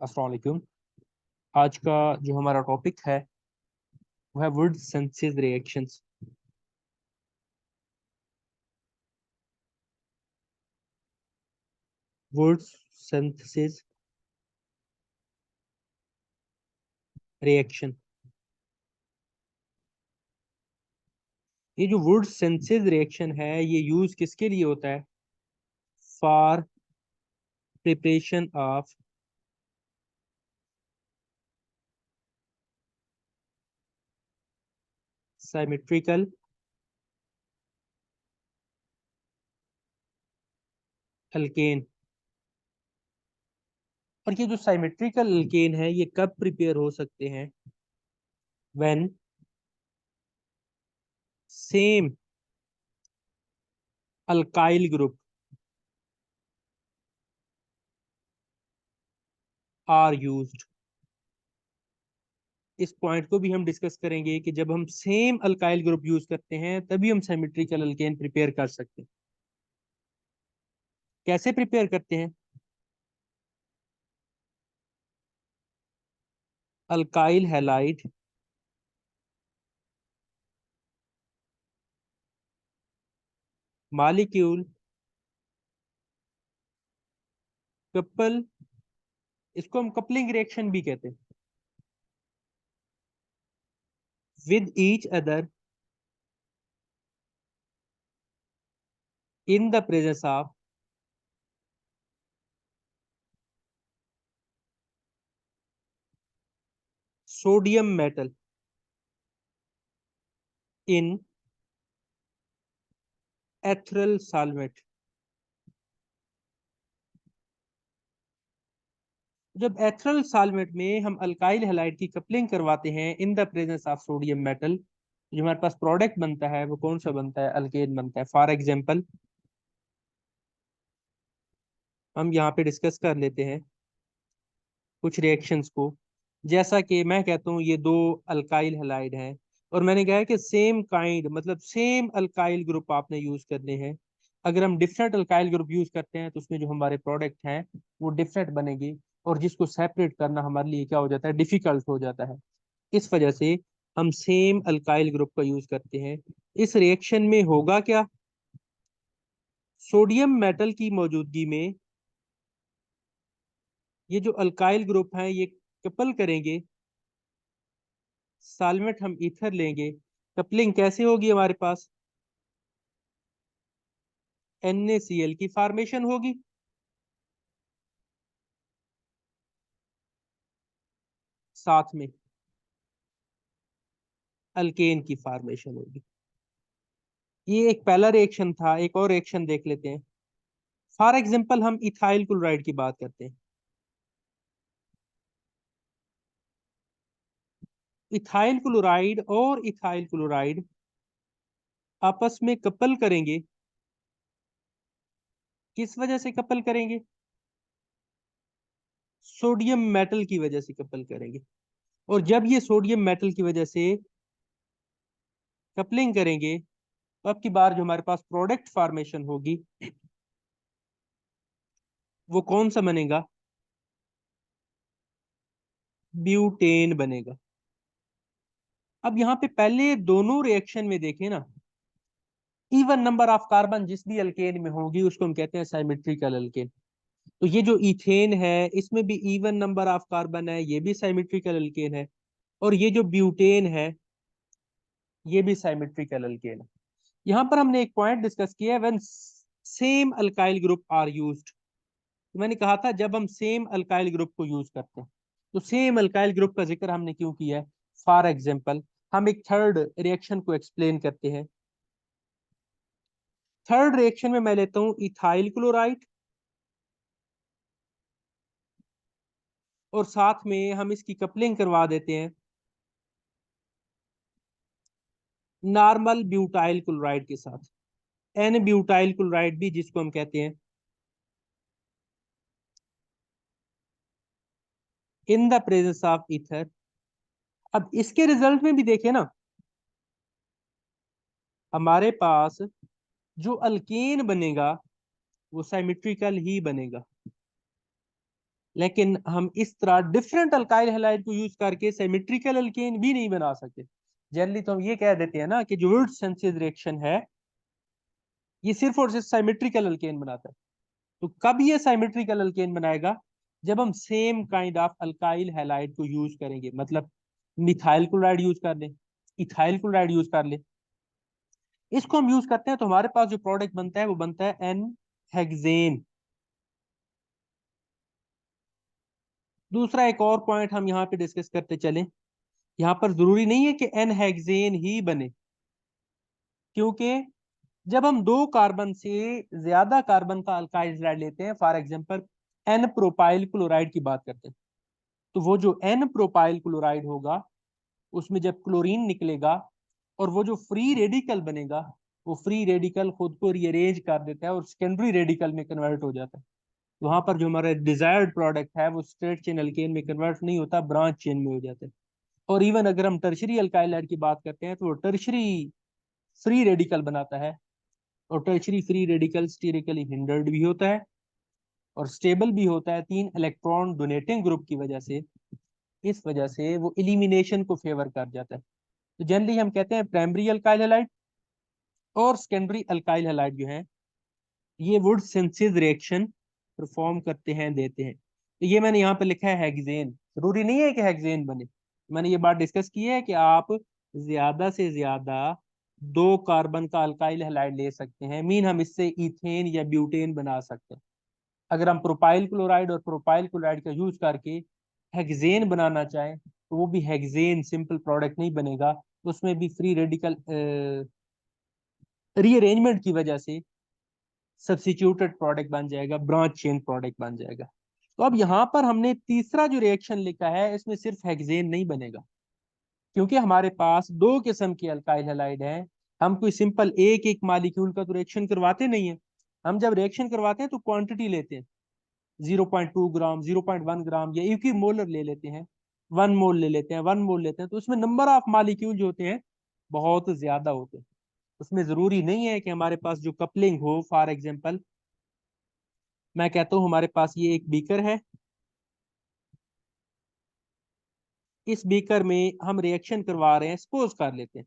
अस्सलाम वालेकुम। आज का जो हमारा टॉपिक है वो है would synthesis reactions. Would synthesis reaction. ये जो वुड सिंथेसिस रिएक्शन है ये यूज किसके लिए होता है? For preparation of symmetrical alkane. और ये जो सिमेट्रिकल अल्केन है ये कब प्रिपेयर हो सकते हैं? When same alkyl group are used. इस पॉइंट को भी हम डिस्कस करेंगे कि जब हम सेम अल्काइल ग्रुप यूज करते हैं तभी हम सिमेट्रिकल अल्केन प्रिपेयर कर सकते हैं। कैसे प्रिपेयर करते हैं? अल्काइल हैलाइड मॉलिक्यूल कपल, इसको हम कपलिंग रिएक्शन भी कहते हैं, with each other in the presence of sodium metal in ethereal solvent. जब एथरल सॉल्वेंट में हम अल्काइल हैलाइड की कपलिंग करवाते हैं in the presence of sodium metal, जो हमारे पास प्रोडक्ट बनता है वो कौन सा बनता है? अल्केन बनता है। फॉर एग्जांपल हम यहाँ पे डिस्कस कर लेते हैं कुछ रिएक्शंस को। जैसा कि मैं कहता हूँ ये दो अल्काइल हैलाइड हैं और मैंने कहा है कि सेम काइंड मतलब सेम अल्काइल ग्रुप आपने यूज करने हैं। अगर हम डिफरेंट अल्काइल ग्रुप यूज करते हैं तो उसमें जो हमारे प्रोडक्ट हैं वो डिफरेंट बनेंगे और जिसको सेपरेट करना हमारे लिए क्या हो जाता है? डिफिकल्ट हो जाता है। इस वजह से हम सेम अल्काइल ग्रुप का यूज करते हैं। इस रिएक्शन में होगा क्या? सोडियम मेटल की मौजूदगी में ये जो अल्काइल ग्रुप हैं ये कपल करेंगे, सॉल्वेंट हम ईथर लेंगे। कपलिंग कैसे होगी? हमारे पास NaCl की फॉर्मेशन होगी, साथ में अल्केन की फॉर्मेशन होगी। ये एक पहला रिएक्शन था। एक और रिएक्शन देख लेते हैं। फॉर एग्जांपल हम इथाइल क्लोराइड की बात करते हैं। इथाइल क्लोराइड और इथाइल क्लोराइड आपस में कपल करेंगे। किस वजह से कपल करेंगे? सोडियम मेटल की वजह से कपल करेंगे। और जब ये सोडियम मेटल की वजह से कपलिंग करेंगे तो अब की बार जो हमारे पास प्रोडक्ट फॉर्मेशन होगी वो कौन सा बनेगा? ब्यूटेन बनेगा। अब यहाँ पे पहले दोनों रिएक्शन में देखें ना, इवन नंबर ऑफ कार्बन जिस भी अल्केन में होगी उसको हम कहते हैं सिमेट्रिकल अल्केन। तो ये जो इथेन है इसमें भी इवन नंबर ऑफ कार्बन है, ये भी सिमेट्रिकल अल्केन है। और ये जो ब्यूटेन है ये भी सिमेट्रिकल अल्केन है। यहाँ पर हमने एक पॉइंट डिस्कस किया है, when same alkyl group are used. तो मैंने कहा था जब हम सेम अल्काइल ग्रुप को यूज करते हैं तो सेम अल्काइल ग्रुप का जिक्र हमने क्यों किया है? फॉर एग्जांपल हम एक थर्ड रिएक्शन को एक्सप्लेन करते हैं। थर्ड रिएक्शन में मैं लेता हूं इथाइल क्लोराइड और साथ में हम इसकी कपलिंग करवा देते हैं नॉर्मल ब्यूटाइल क्लोराइड के साथ, एन ब्यूटाइल क्लोराइड भी जिसको हम कहते हैं, in the presence of ether. अब इसके रिजल्ट में भी देखें ना, हमारे पास जो अल्केन बनेगा वो सिमेट्रिकल ही बनेगा। लेकिन हम इस तरह डिफरेंट अल्काइल हैलाइड को यूज करके सिमेट्रिकल अल्केन भी नहीं बना सकते। जनरली तो हम ये कह देते हैं ना कि जो वुड सिंथेसिस रिएक्शन है ये सिर्फ और सिर्फ सिमेट्रिकल अल्केन बनाता है। तो कब ये सिमेट्रिकल अल्केन बनाएगा? जब हम same kind of alkyl halide को यूज करेंगे, मतलब मिथाइल क्लोराइड यूज कर लें, इथाइल क्लोराइड यूज कर लें, इसको हम यूज करते हैं तो हमारे पास जो प्रोडक्ट बनता है वो बनता है एन हेक्सेन। दूसरा एक और पॉइंट हम यहाँ पे डिस्कस करते चलें, यहाँ पर जरूरी नहीं है कि एन हेक्सेन ही बने, क्योंकि जब हम दो कार्बन से ज्यादा कार्बन का अल्काइल हैलाइड लेते हैं, for example N propyl chloride की बात करते हैं, तो वो जो एन प्रोपाइल क्लोराइड होगा उसमें जब क्लोरीन निकलेगा और वो जो फ्री रेडिकल बनेगा, वो फ्री रेडिकल खुद को रीअरेंज कर देता है और सेकेंडरी रेडिकल में कन्वर्ट हो जाता है। वहां पर जो हमारा डिजायर्ड प्रोडक्ट है वो स्ट्रेट चेन अल्केन में कन्वर्ट नहीं होता, ब्रांच चेन में हो जाता है। और इवन अगर हम टर्शरी अल्काइल की बात करते हैं तो वो टर्शरी फ्री रेडिकल बनाता है, और tertiary free radical sterically hindered भी होता है और स्टेबल भी होता है 3 इलेक्ट्रॉन डोनेटिंग ग्रुप की वजह से। इस वजह से वो इलिमिनेशन को फेवर कर जाता है। तो जनरली हम कहते हैं प्राइमरी अल्काइल हैलाइड और सेकेंडरी अल्काइल हैलाइड जो है ये वुड सिंथेसिस रिएक्शन परफॉर्म करते हैं, देते हैं। तो ये मैंने यहाँ पे लिखा है हेक्सेन। जरूरी नहीं है कि हेक्सेन बने, मैंने ये बात डिस्कस की है कि आप ज्यादा से ज्यादा 2 कार्बन का अल्काइल हैलाइड ले सकते हैं, मीन हम इससे इथेन या ब्यूटेन बना सकते हैं। अगर हम प्रोपाइल क्लोराइड और प्रोपाइल क्लोराइड का यूज करके हेक्सेन बनाना चाहें तो वो भी हेक्सेन सिंपल प्रोडक्ट नहीं बनेगा, उसमें भी फ्री रेडिकल रीअरेंजमेंट की वजह से सब्सिट्यूटेड प्रोडक्ट बन जाएगा, ब्रांच चेन प्रोडक्ट बन जाएगा। तो अब यहाँ पर हमने तीसरा जो रिएक्शन लिखा है इसमें सिर्फ हेक्सेन नहीं बनेगा, क्योंकि हमारे पास 2 किस्म के अल्काइल हैलाइड हैं। हम कोई सिंपल एक एक मालिक्यूल का तो रिएक्शन करवाते नहीं है। हम जब रिएक्शन करवाते हैं तो क्वांटिटी लेते हैं, 0.2 ग्राम, 0.1 ग्राम, या एक ही मोलर ले लेते हैं, 1 मोल ले लेते हैं, 1 मोल लेते हैं, तो उसमें नंबर ऑफ मालिक्यूल जो होते हैं बहुत ज्यादा होते हैं। उसमें जरूरी नहीं है कि हमारे पास जो कपलिंग हो, फॉर एग्जाम्पल मैं कहता हूं हमारे पास ये एक बीकर है, इस बीकर में हम रिएक्शन करवा रहे हैं, सपोज कर लेते हैं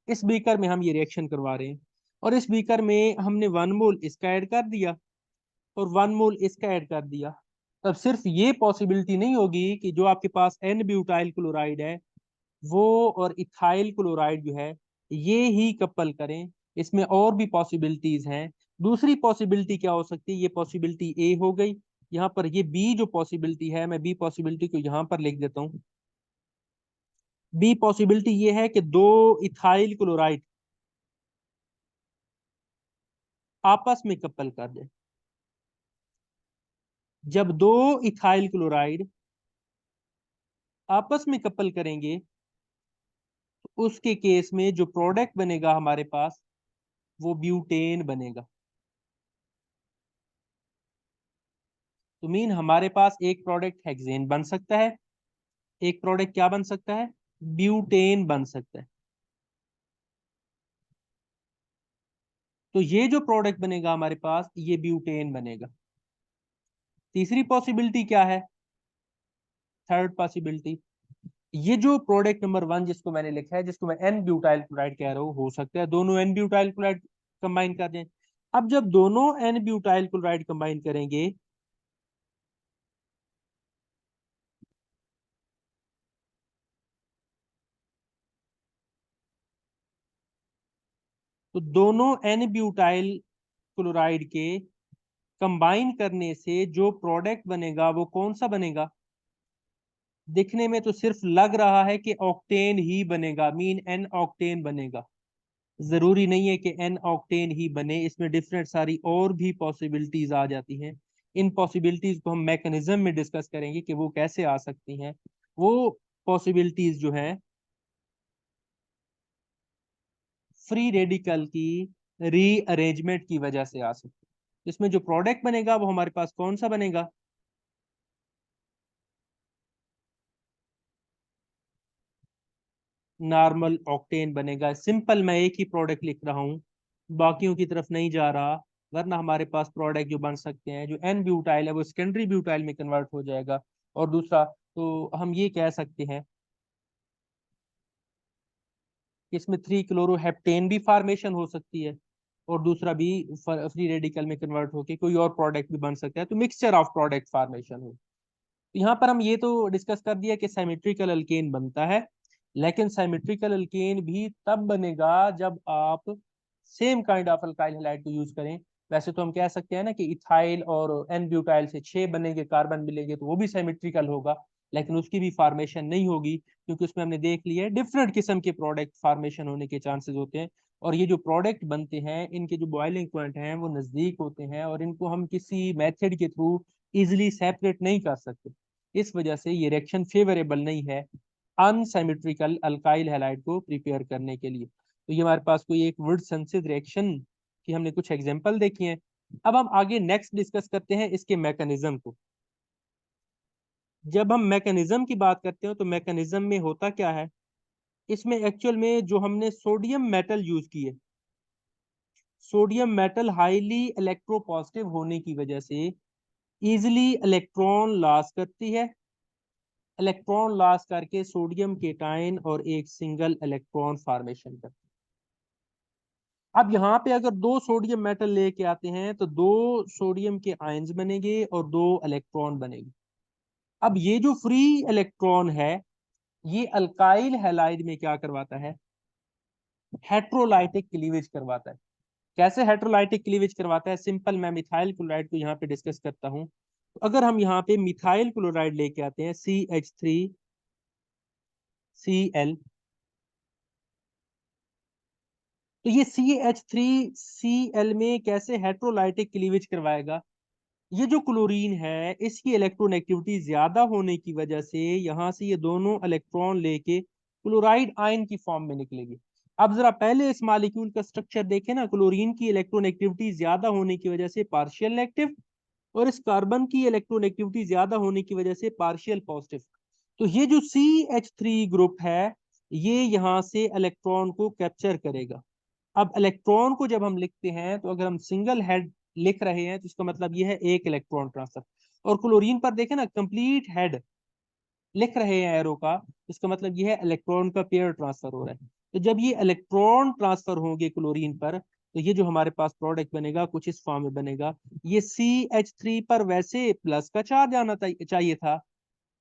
इस बीकर में हम ये रिएक्शन करवा रहे हैं और इस बीकर में हमने 1 मोल इसका ऐड कर दिया और 1 मोल इसका ऐड कर दिया। तब सिर्फ ये पॉसिबिलिटी नहीं होगी कि जो आपके पास एन ब्यूटाइल क्लोराइड है वो और इथाइल क्लोराइड जो है ये ही कपल करें, इसमें और भी पॉसिबिलिटीज हैं। दूसरी पॉसिबिलिटी क्या हो सकती है? ये पॉसिबिलिटी ए हो गई, यहाँ पर ये बी जो पॉसिबिलिटी है, मैं बी पॉसिबिलिटी को यहाँ पर लिख देता हूँ। बी पॉसिबिलिटी ये है कि 2 इथाइल क्लोराइड आपस में कपल कर दे। जब 2 इथाइल क्लोराइड आपस में कपल करेंगे तो उसके केस में जो प्रोडक्ट बनेगा हमारे पास वो ब्यूटेन बनेगा। तो मीन हमारे पास एक प्रोडक्ट हेक्सेन बन सकता है, एक प्रोडक्ट क्या बन सकता है? ब्यूटेन बन सकता है। तो ये जो प्रोडक्ट बनेगा हमारे पास ये ब्यूटेन बनेगा। तीसरी पॉसिबिलिटी क्या है? थर्ड पॉसिबिलिटी, ये जो प्रोडक्ट नंबर 1 जिसको मैंने लिखा है, जिसको मैं एन ब्यूटाइल क्लोराइड कह रहा हूँ, हो सकता है दोनों एन ब्यूटाइल क्लोराइड कंबाइन कर दें। अब जब दोनों एन ब्यूटाइल क्लोराइड कंबाइन करेंगे तो दोनों एन ब्यूटाइल क्लोराइड के कंबाइन करने से जो प्रोडक्ट बनेगा वो कौन सा बनेगा? दिखने में तो सिर्फ लग रहा है कि ऑक्टेन ही बनेगा, मीन एन ऑक्टेन बनेगा। जरूरी नहीं है कि एन ऑक्टेन ही बने, इसमें डिफरेंट सारी और भी पॉसिबिलिटीज आ जाती हैं। इन पॉसिबिलिटीज को हम मैकेनिज्म में डिस्कस करेंगे कि वो कैसे आ सकती हैं। वो पॉसिबिलिटीज जो है फ्री रेडिकल की रीअरेंजमेंट की वजह से आ सकती है। इसमें जो प्रोडक्ट बनेगा वो हमारे पास कौन सा बनेगा? नॉर्मल ऑक्टेन बनेगा। सिंपल मैं एक ही प्रोडक्ट लिख रहा हूं, बाकियों की तरफ नहीं जा रहा। वरना हमारे पास प्रोडक्ट जो बन सकते हैं, जो एन ब्यूटाइल है वो सेकेंडरी ब्यूटाइल में कन्वर्ट हो जाएगा। और दूसरा तो हम ये कह सकते हैं कि इसमें 3 क्लोरोहेप्टेन भी फार्मेशन हो सकती है, और दूसरा भी फ्री रेडिकल में कन्वर्ट होके कोई और प्रोडक्ट भी बन सकता है, तो मिक्सचर ऑफ प्रोडक्ट फार्मेशन हो। तो यहाँ पर हम ये तो डिस्कस कर दिया कि साइमेट्रिकल अल्केन बनता है, लेकिन साइमेट्रिकल अल्केन भी तब बनेगा जब आप same kind of alkyl halide को यूज करें। वैसे तो हम कह सकते हैं ना कि इथाइल और एन ब्यूटाइल से 6 बनेंगे, कार्बन मिलेंगे, तो वो भी साइमेट्रिकल होगा, लेकिन उसकी भी फार्मेशन नहीं होगी, क्योंकि उसमें हमने देख लिया है डिफरेंट किस्म के प्रोडक्ट फार्मेशन होने के चांसेस होते हैं। और ये जो प्रोडक्ट बनते हैं इनके जो बॉइलिंग पॉइंट हैं वो नजदीक होते हैं, और इनको हम किसी मेथड के थ्रू इजिली सेपरेट नहीं कर सकते। इस वजह से ये रिएक्शन फेवरेबल नहीं है अनसिमेट्रिकल अल्काइल हैलाइड को प्रिपेयर करने के लिए। तो ये हमारे पास कोई एक वुड सेंसिस रिएक्शन की हमने कुछ एग्जांपल देखी हैं। अब हम आगे नेक्स्ट डिस्कस करते हैं इसके मैकेनिज्म को। जब हम मैकेनिज्म की बात करते हैं तो मैकेनिज्म में होता क्या है, इसमें एक्चुअल में जो हमने सोडियम मेटल यूज की है, सोडियम मेटल हाईली इलेक्ट्रोपॉजिटिव होने की वजह से इजिली इलेक्ट्रॉन लॉस करती है, इलेक्ट्रॉन लॉस करके सोडियम केटाइन और एक सिंगल इलेक्ट्रॉन फॉर्मेशन करती है। अब यहाँ पे अगर 2 सोडियम मेटल लेके आते हैं तो 2 सोडियम के आयंस बनेंगे और 2 इलेक्ट्रॉन बनेंगे। अब ये जो फ्री इलेक्ट्रॉन है ये अल्काइल हैलाइड में क्या करवाता है, हेट्रोलाइटिक क्लीवेज करवाता है। कैसे हेट्रोलाइटिक क्लीवेज करवाता है, सिंपल मैं मिथाइल क्लोराइड को यहाँ पे डिस्कस करता हूँ। तो अगर हम यहाँ पे मिथाइल क्लोराइड लेके आते हैं CH3Cl, तो ये CH3Cl में कैसे हेट्रोलाइटिक क्लीवेज करवाएगा, ये जो क्लोरीन है इसकी इलेक्ट्रोनेगेटिविटी ज्यादा होने की वजह से यहाँ से ये दोनों इलेक्ट्रॉन लेके क्लोराइड आयन की फॉर्म में निकलेगी। अब जरा पहले इस मॉलिक्यूल का स्ट्रक्चर देखें ना, क्लोरीन की इलेक्ट्रोनेगेटिविटी ज्यादा होने की वजह से पार्शियल नेगेटिव, और इस कार्बन की इलेक्ट्रोनेगेटिविटी ज्यादा होने की वजह से पार्शियल पॉजिटिव। तो ये जो CH3 ग्रुप है ये यहाँ से इलेक्ट्रॉन को कैप्चर करेगा। अब इलेक्ट्रॉन को जब हम लिखते हैं तो अगर हम सिंगल हेड लिख रहे हैं तो इसका मतलब ये है एक इलेक्ट्रॉन ट्रांसफर, और क्लोरीन पर देखें ना कंप्लीट हेड लिख रहे हैं एरो का, इसका मतलब ये है इलेक्ट्रॉन का पेयर ट्रांसफर हो रहा है। तो जब ये इलेक्ट्रॉन ट्रांसफर होंगे क्लोरीन पर तो ये जो हमारे पास प्रोडक्ट बनेगा कुछ इस फॉर्म में बनेगा। ये CH3 पर वैसे प्लस का चार्ज आना चाहिए था,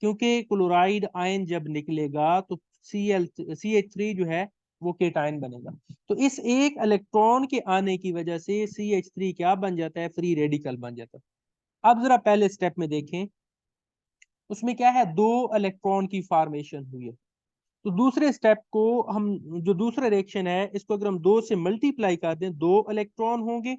क्योंकि क्लोराइड आयन जब निकलेगा तो CH3 जो है वो केटायन बनेगा। तो इस एक इलेक्ट्रॉन के आने की वजह से CH3 क्या बन जाता है, फ्री रेडिकल बन जाता है। अब जरा पहले स्टेप में देखें, उसमें क्या है, 2 इलेक्ट्रॉन की फॉर्मेशन हुई है। तो दूसरे स्टेप को हम, जो दूसरा रिएक्शन है इसको अगर हम 2 से मल्टीप्लाई कर दें, 2 इलेक्ट्रॉन होंगे,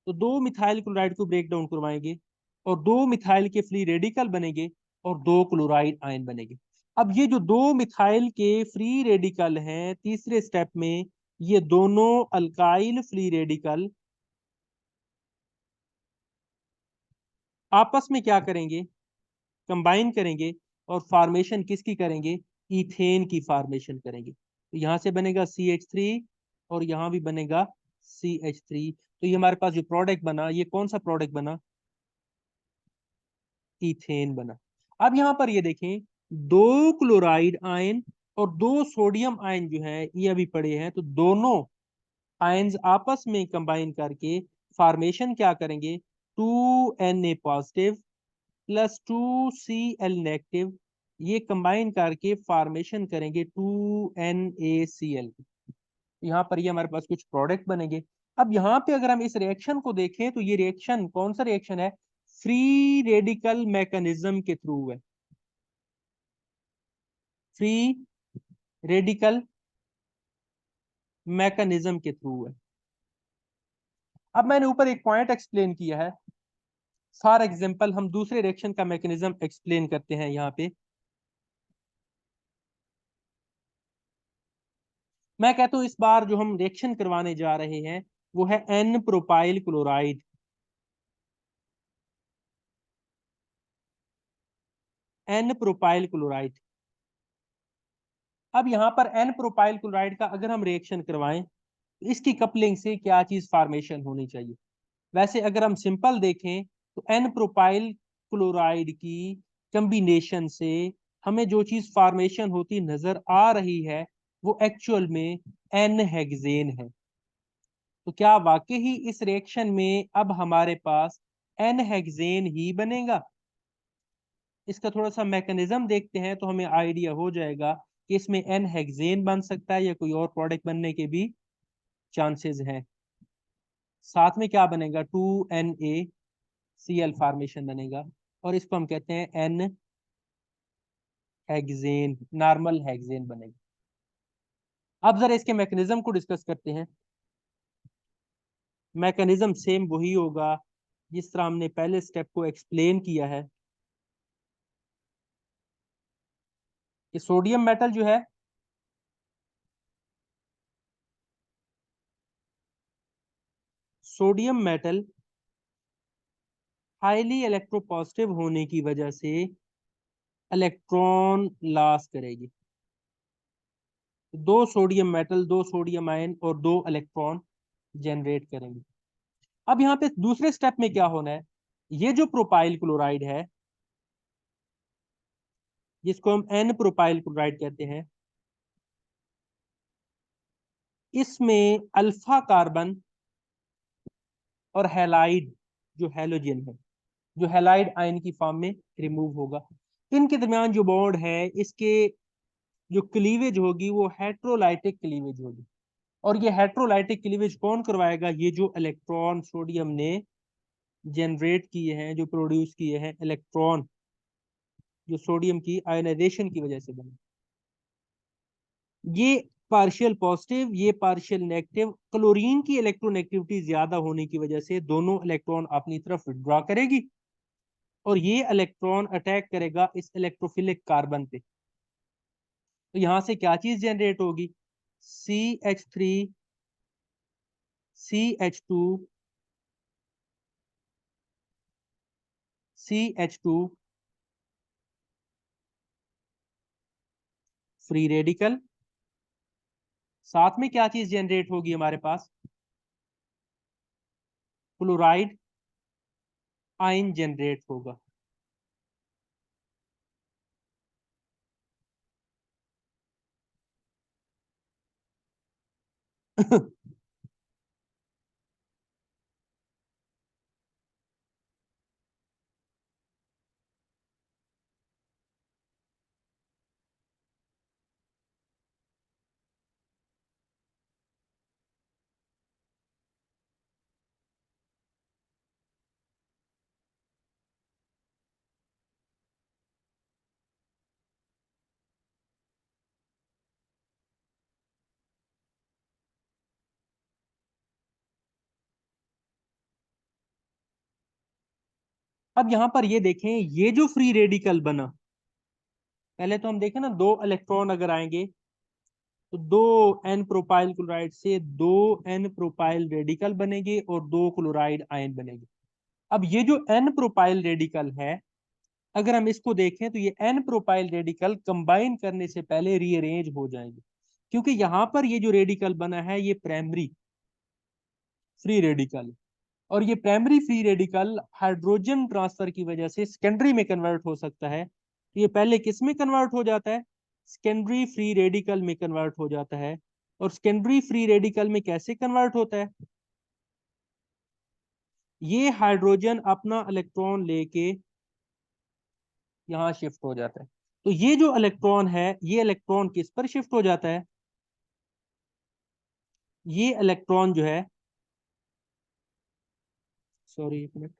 तो 2 मिथाइल क्लोराइड को ब्रेक डाउन करवाएंगे और 2 मिथाइल के फ्री रेडिकल बनेंगे और 2 क्लोराइड आयन बनेंगे। अब ये जो 2 मिथाइल के फ्री रेडिकल हैं तीसरे स्टेप में, ये दोनों अल्काइल फ्री रेडिकल आपस में क्या करेंगे, कंबाइन करेंगे, और फॉर्मेशन किसकी करेंगे, इथेन की फॉर्मेशन करेंगे। तो यहां से बनेगा CH3 और यहाँ भी बनेगा CH3। तो ये हमारे पास जो प्रोडक्ट बना ये कौन सा प्रोडक्ट बना, इथेन बना। अब यहाँ पर ये देखें 2 क्लोराइड आयन और 2 सोडियम आयन जो है ये अभी पड़े हैं, तो दोनों आयन्स आपस में कंबाइन करके फॉर्मेशन क्या करेंगे, 2Na positive plus 2Cl negative, ये कंबाइन करके फॉर्मेशन करेंगे 2NaCl। यहाँ पर ये हमारे पास कुछ प्रोडक्ट बनेंगे। अब यहाँ पे अगर हम इस रिएक्शन को देखें तो ये रिएक्शन कौन सा रिएक्शन है, फ्री रेडिकल मैकेनिज्म के थ्रू है, फ्री रेडिकल मैकेनिज्म के थ्रू है। अब मैंने ऊपर एक पॉइंट एक्सप्लेन किया है, फॉर एग्जांपल हम दूसरे रिएक्शन का मैकेनिज्म एक्सप्लेन करते हैं। यहाँ पे मैं कहता हूं इस बार जो हम रिएक्शन करवाने जा रहे हैं वो है N propyl chloride, N propyl chloride. अब यहाँ पर एन प्रोपाइल क्लोराइड का अगर हम रिएक्शन करवाएं तो इसकी कपलिंग से क्या चीज फॉर्मेशन होनी चाहिए, वैसे अगर हम सिंपल देखें तो एन प्रोपाइल क्लोराइड की कॉम्बिनेशन से हमें जो चीज फॉर्मेशन होती नजर आ रही है वो एक्चुअल में एन हेक्सेन है। तो क्या वाकई ही इस रिएक्शन में अब हमारे पास एन हेक्सेन ही बनेगा? इसका थोड़ा सा मैकेनिज्म देखते हैं तो हमें आइडिया हो जाएगा कि इसमें एन हेक्सेन बन सकता है या कोई और प्रोडक्ट बनने के भी चांसेस हैं। साथ में क्या बनेगा, 2Na फॉर्मेशन बनेगा और इसको हम कहते हैं एन हेक्सेन, नॉर्मल हेक्सेन बनेगा। अब जरा इसके मैकेनिज्म को डिस्कस करते हैं। मैकेनिज्म सेम वही होगा जिस तरह हमने पहले स्टेप को एक्सप्लेन किया है कि सोडियम मेटल जो है सोडियम मेटल हाईली इलेक्ट्रोपॉजिटिव होने की वजह से इलेक्ट्रॉन लॉस करेगी। दो सोडियम मेटल, दो सोडियम आयन और दो इलेक्ट्रॉन जनरेट करेंगे। अब यहाँ पे दूसरे स्टेप में क्या होना है, ये जो प्रोपाइल क्लोराइड है जिसको हम एन प्रोपाइल क्लोराइड कहते हैं, इसमें अल्फा कार्बन और हैलाइड जो हैलोजन है, जो हैलाइड आयन की फॉर्म में रिमूव होगा। इनके दरमियान जो बॉन्ड है इसके जो क्लीवेज होगी वो हेट्रोलाइटिक क्लीवेज होगी। और ये हेट्रोलाइटिक क्लीवेज कौन करवाएगा, ये जो इलेक्ट्रॉन सोडियम ने जनरेट किए हैं, जो प्रोड्यूस किए हैं इलेक्ट्रॉन, जो सोडियम की आयनाइजेशन की वजह से बने, ये पार्शियल पॉजिटिव, ये पार्शियल नेगेटिव, क्लोरीन की इलेक्ट्रोनेगेटिविटी ज्यादा होने की वजह से दोनों इलेक्ट्रॉन अपनी तरफ विड्रॉ करेगी और ये इलेक्ट्रॉन अटैक करेगा इस इलेक्ट्रोफिलिक कार्बन पे। तो यहां से क्या चीज जनरेट होगी, CH3 CH2 CH2 free radical. साथ में क्या चीज जनरेट होगी हमारे पास, क्लोराइड आयन जनरेट होगा। अब यहां पर ये देखें, ये जो फ्री रेडिकल बना, पहले तो हम देखें ना, दो इलेक्ट्रॉन अगर आएंगे तो दो एन प्रोपाइल क्लोराइड से दो एन प्रोपाइल रेडिकल बनेंगे और दो क्लोराइड आयन बनेंगे। अब ये जो एन प्रोपाइल रेडिकल है, अगर हम इसको देखें तो ये एन प्रोपाइल रेडिकल कंबाइन करने से पहले रीअरेंज हो जाएंगे, क्योंकि यहां पर ये जो रेडिकल बना है ये प्राइमरी फ्री रेडिकल, और ये primary free radical hydrogen transfer की वजह से सेकेंडरी में कन्वर्ट हो सकता है। तो ये पहले किस में कन्वर्ट हो जाता है, सेकेंडरी फ्री रेडिकल में कन्वर्ट हो जाता है। और सेकेंडरी फ्री रेडिकल में कैसे कन्वर्ट होता है, ये हाइड्रोजन अपना इलेक्ट्रॉन लेके यहाँ शिफ्ट हो जाता है। तो ये जो इलेक्ट्रॉन है, ये इलेक्ट्रॉन किस पर शिफ्ट हो जाता है, ये इलेक्ट्रॉन जो है, सॉरी एक मिनट,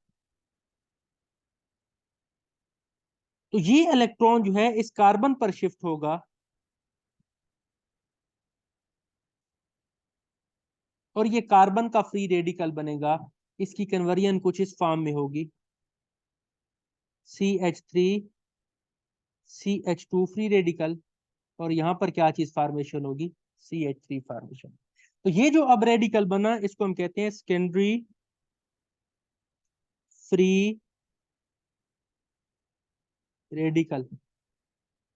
तो ये इलेक्ट्रॉन जो है इस कार्बन पर शिफ्ट होगा और ये कार्बन का फ्री रेडिकल बनेगा। इसकी कन्वर्जन कुछ इस फॉर्म में होगी, CH3 CH2 फ्री रेडिकल, और यहां पर क्या चीज फॉर्मेशन होगी, CH3 फॉर्मेशन। तो ये जो अब रेडिकल बना इसको हम कहते हैं secondary free radical.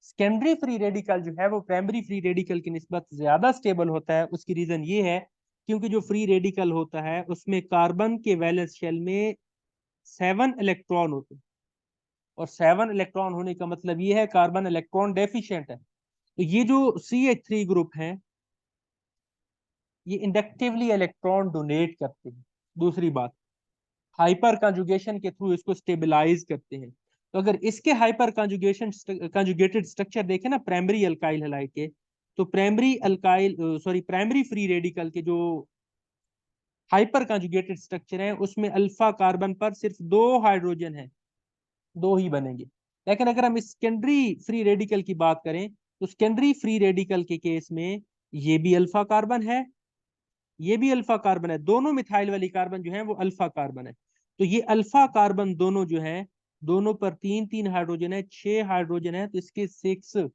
Secondary free radical जो है वो प्राइमरी फ्री रेडिकल की निस्बत ज्यादा स्टेबल होता है। उसकी रीजन ये है क्योंकि जो फ्री रेडिकल होता है उसमें कार्बन के वैलेंस शेल में 7 इलेक्ट्रॉन होते हैं, और 7 इलेक्ट्रॉन होने का मतलब ये है कार्बन इलेक्ट्रॉन डेफिशिएंट है। तो ये जो CH3 ग्रुप है ये इंडक्टिवली इलेक्ट्रॉन डोनेट करते हैं। दूसरी बात, हाइपर कंजुगेशन के थ्रू इसको स्टेबलाइज करते हैं। तो अगर इसके हाइपर कंजुगेशन कंजुगेटेड स्ट्रक्चर देखें ना प्राइमरी अल्काइल हैलाइड के, तो प्राइमरी फ्री रेडिकल के जो हाइपर कंजुगेटेड स्ट्रक्चर है उसमें अल्फा कार्बन पर सिर्फ 2 हाइड्रोजन है, 2 ही बनेंगे। लेकिन अगर हम सेकेंडरी फ्री रेडिकल की बात करें तो सेकेंडरी फ्री रेडिकल के केस में ये भी अल्फा कार्बन है, ये भी अल्फा कार्बन है, दोनों मिथाइल वाली कार्बन जो है वो अल्फा कार्बन है। तो ये अल्फा कार्बन दोनों जो है, दोनों पर 3 3 हाइड्रोजन है, 6 हाइड्रोजन है, तो इसके 6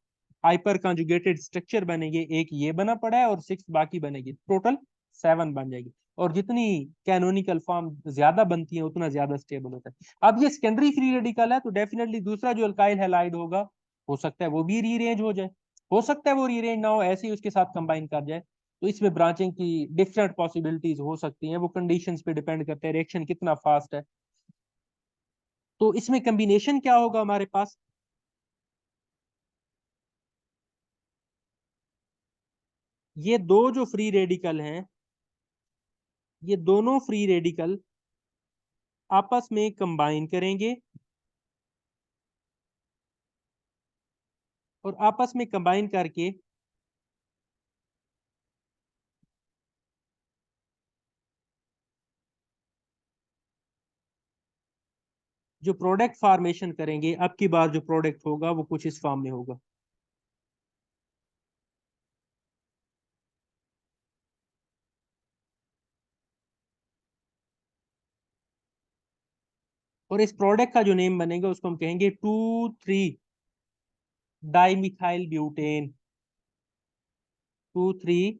हाइपर कंजुगेटेड स्ट्रक्चर बनेंगे। एक ये बना पड़ा है और 6 बाकी बनेगी, टोटल 7 बन जाएगी। और जितनी कैनोनिकल फॉर्म ज्यादा बनती है उतना ज्यादा स्टेबल होता है। अब ये सेकेंडरी फ्री रेडिकल है तो डेफिनेटली दूसरा जो अल्काइल हैलाइड होगा हो सकता है वो भी रीअरेंज हो जाए, हो सकता है वो रीअरेंज ना हो, ऐसे ही उसके साथ कंबाइन कर जाए। तो इसमें ब्रांचिंग की डिफरेंट पॉसिबिलिटीज हो सकती हैं, वो कंडीशंस पे डिपेंड करते हैं रिएक्शन कितना फास्ट है। तो इसमें कॉम्बिनेशन क्या होगा हमारे पास, ये दो जो फ्री रेडिकल हैं, ये दोनों फ्री रेडिकल आपस में कंबाइन करेंगे, और आपस में कंबाइन करके जो प्रोडक्ट फॉर्मेशन करेंगे, अब की बार जो प्रोडक्ट होगा वो कुछ इस फॉर्म में होगा। और इस प्रोडक्ट का जो नेम बनेगा उसको हम कहेंगे 2,3 डाइमिथाइल ब्यूटेन, 2,3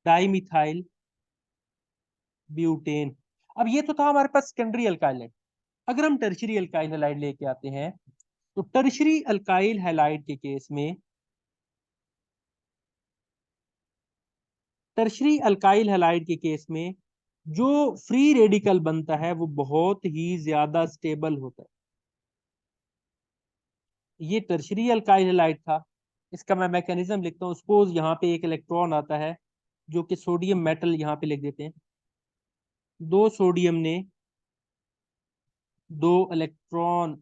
डाइमिथाइल ब्यूटेन। अब ये तो था हमारे पास सेकेंडरी अल्काइल। अगर हम टर्शरी अल्काइल हैलाइड लेके आते हैं तो टर्शरी अल्काइल हैलाइड के केस में, टर्शरी अल्काइल हैलाइड के केस में जो फ्री रेडिकल बनता है वो बहुत ही ज्यादा स्टेबल होता है। ये टर्शरी अल्काइल हैलाइड था। इसका मैं मैकेनिज्म लिखता हूँ। सपोज यहाँ पे एक इलेक्ट्रॉन आता है जो कि सोडियम मेटल, यहाँ पे लिख देते हैं, 2 सोडियम ने 2 इलेक्ट्रॉन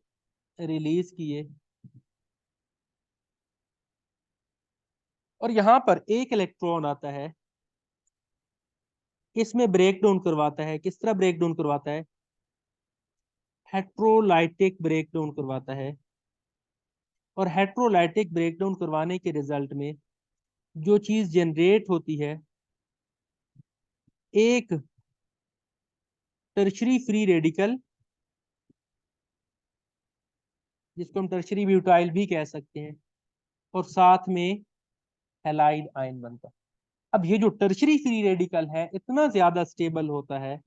रिलीज किए, और यहाँ पर एक इलेक्ट्रॉन आता है, इसमें ब्रेक डाउन करवाता है। किस तरह ब्रेक डाउन करवाता है, हेट्रोलाइटिक ब्रेक डाउन करवाता है। और हेट्रोलाइटिक ब्रेक डाउन करवाने के रिजल्ट में जो चीज जनरेट होती है, एक टर्शरी फ्री रेडिकल, जिसको हम टर्शरी ब्यूटाइल भी कह सकते हैं, और साथ में हैलाइड आयन बनता है। अब ये जो टर्शरी फ्री रेडिकल है इतना ज्यादा स्टेबल होता है,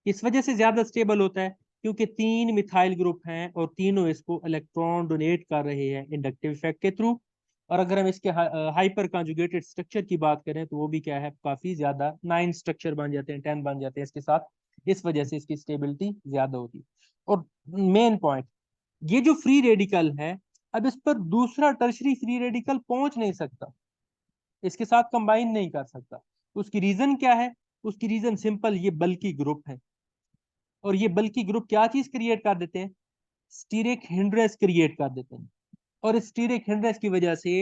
इस वजह से ज्यादा स्टेबल होता है क्योंकि 3 मिथाइल ग्रुप हैं और तीनों इसको इलेक्ट्रॉन डोनेट कर रहे हैं इंडक्टिव इफेक्ट के थ्रू। और अगर हम इसके हाइपर कॉन्जुगेटेड स्ट्रक्चर की बात करें तो वो भी क्या है, काफी ज्यादा 9 स्ट्रक्चर बन जाते हैं, 10 बन जाते हैं इसके साथ। इस वजह से इसकी स्टेबिलिटी ज्यादा होती है। और मेन पॉइंट, ये जो फ्री रेडिकल है, अब इस पर दूसरा टर्शरी फ्री रेडिकल पहुंच नहीं सकता, इसके साथ कंबाइन नहीं कर सकता। उसकी रीजन क्या है, उसकी रीजन सिंपल, ये बल्कि ग्रुप है। और ये बल्कि ग्रुप क्या चीज क्रिएट कर देते हैं, स्टीरिक हिंड्रेंस क्रिएट कर देते हैं। और इस स्टीरिक हिंड्रेंस की वजह से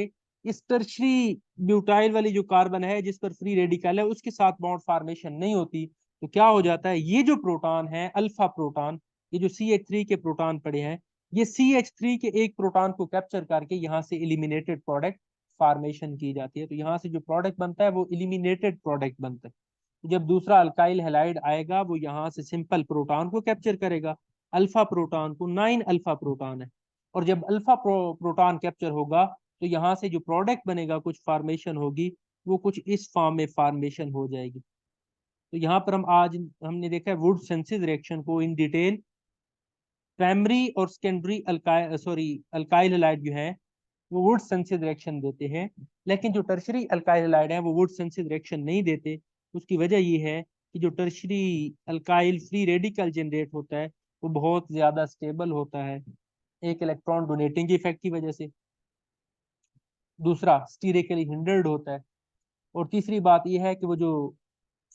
इस टर्शरी ब्यूटाइल वाली जो कार्बन है जिस पर फ्री रेडिकल है उसके साथ बॉन्ड फॉर्मेशन नहीं होती। तो क्या हो जाता है, ये जो प्रोटॉन है अल्फा प्रोटॉन, ये जो CH3 के प्रोटॉन पड़े हैं, ये CH3 के एक प्रोटॉन को कैप्चर करके यहाँ से इलिमिनेटेड प्रोडक्ट फॉर्मेशन की जाती है। तो यहाँ से जो प्रोडक्ट बनता है वो इलिमिनेटेड प्रोडक्ट बनता है। जब दूसरा अल्काइल हैलाइड आएगा वो यहाँ से सिंपल प्रोटॉन को कैप्चर करेगा, अल्फा प्रोटॉन को, 9 अल्फा प्रोटॉन है। और जब अल्फा प्रोटॉन कैप्चर होगा तो यहाँ से जो प्रोडक्ट बनेगा, कुछ फॉर्मेशन होगी, वो कुछ इस फॉर्म में फॉर्मेशन हो जाएगी। तो यहाँ पर हम आज हमने देखा है वुड सेंसिस रिएक्शन को इन डिटेल, प्राइमरी और सेकेंडरी अल्काइल हैलाइड जो है वो वुड सेंसिटिव रिएक्शन देते हैं, लेकिन जो टर्शरी अल्काइल हैलाइड है वो वुड सेंसिटिव रिएक्शन नहीं देते। उसकी वजह ये है कि जो tertiary alkyl free radical generate होता है वो बहुत ज्यादा स्टेबल होता है, एक इलेक्ट्रॉन डोनेटिंग इफेक्ट की वजह से, दूसरा स्टीरिकली हिंडर्ड होता है, और तीसरी बात यह है कि वो जो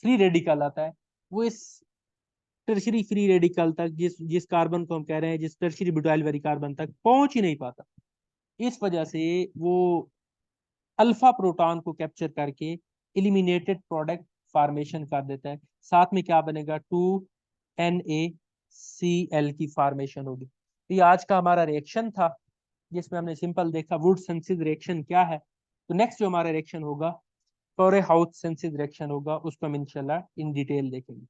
फ्री रेडिकल आता है वो इस टर्शरी फ्री रेडिकल तक, जिस जिस कार्बन को हम कह रहे हैं, जिस टर्शरी ब्यूटाइल वाली कार्बन तक पहुंच ही नहीं पाता। इस वजह से वो अल्फा प्रोटॉन को कैप्चर करके इलिमिनेटेड प्रोडक्ट फॉर्मेशन कर देता है। साथ में क्या बनेगा, 2NaCl की फॉर्मेशन होगी। तो ये आज का हमारा रिएक्शन था जिसमें हमने सिंपल देखा वुड सेंसिटिव रिएक्शन क्या है। तो नेक्स्ट जो हमारा रिएक्शन होगा, टोरे हाउस सेंसिटिव रिएक्शन होगा, उसको हम इंशाल्लाह इन डिटेल देखेंगे।